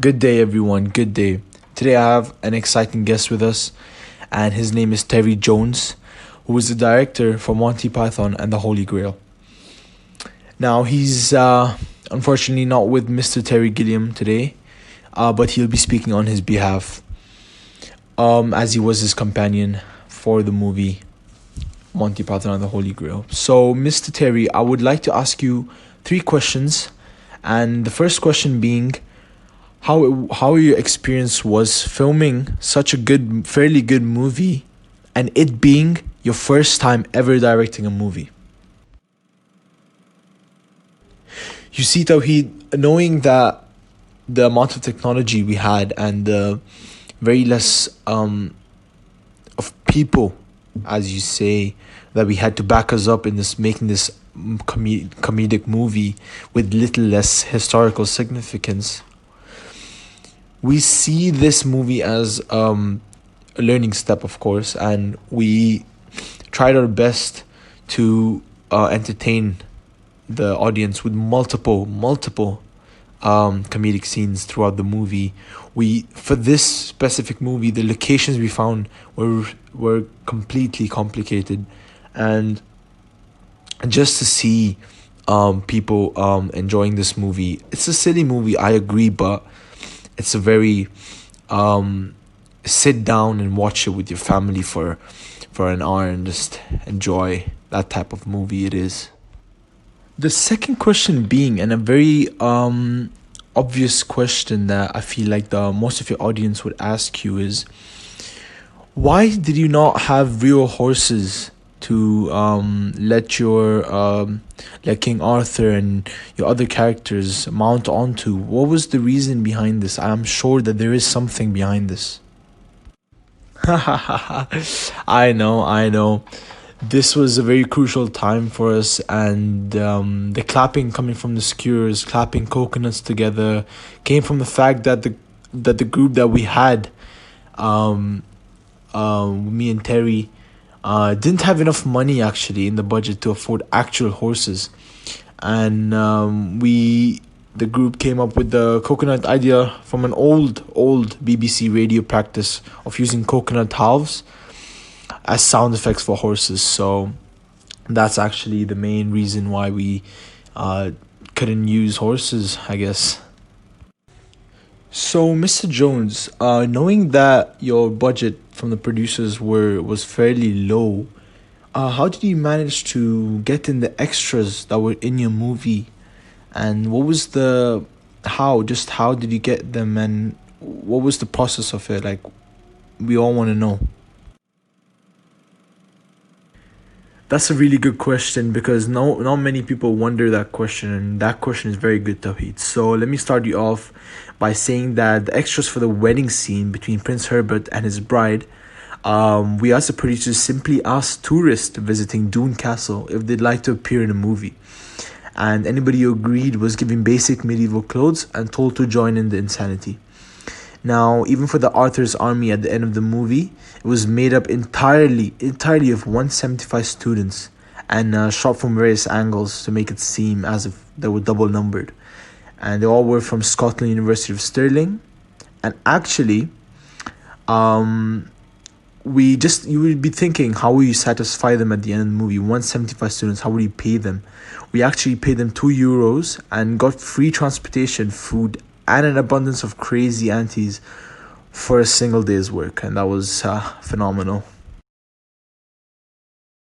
Good day, everyone. Good day. Today I have an exciting guest with us, and his name is Terry Jones, who is the director for Monty Python and the Holy Grail. Now, he's unfortunately not with Mr. Terry Gilliam today, but he'll be speaking on his behalf, as he was his companion for the movie Monty Python and the Holy Grail. So, Mr. Terry, I would like to ask you three questions, and the first question being, how your experience was filming such a fairly good movie, and it being your first time ever directing a movie. You see, Tawheed, knowing that the amount of technology we had and the very less of people, as you say, that we had to back us up in this making this comedic movie with little less historical significance, we see this movie as a learning step, of course, and we tried our best to entertain the audience with multiple comedic scenes throughout the movie. For this specific movie, the locations we found were completely complicated, and just to see people enjoying this movie. It's a silly movie, I agree, but it's a very sit down and watch it with your family for an hour and just enjoy that type of movie it is. The second question being, and a very obvious question that I feel like the most of your audience would ask you, is why did you not have real horses to let like King Arthur and your other characters mount onto? What was the reason behind this? I'm sure that there is something behind this. I know. This was a very crucial time for us, and the clapping coming from the skewers, clapping coconuts together, came from the fact that the group that we had, me and Terry, didn't have enough money actually in the budget to afford actual horses, and the group came up with the coconut idea from an old BBC radio practice of using coconut halves as sound effects for horses. So that's actually the main reason why we couldn't use horses, I guess. So, Mr. Jones, knowing that your budget from the producers was fairly low, how did you manage to get in the extras that were in your movie, and what was how did you get them, and what was the process of it? Like, we all want to know. That's a really good question, because not many people wonder that question, and that question is very good, Tawheed. So let me start you off by saying that the extras for the wedding scene between Prince Herbert and his bride, we as the producers simply asked tourists visiting Doon Castle if they'd like to appear in a movie. And anybody who agreed was given basic medieval clothes and told to join in the insanity. Now, even for the Arthur's army at the end of the movie, it was made up entirely of 175 students, and shot from various angles to make it seem as if they were double numbered. And they all were from Scotland University of Stirling. And actually, you would be thinking, how will you satisfy them at the end of the movie? 175 students, how would you pay them? We actually paid them €2 and got free transportation, food, and an abundance of crazy aunties for a single day's work, and that was phenomenal.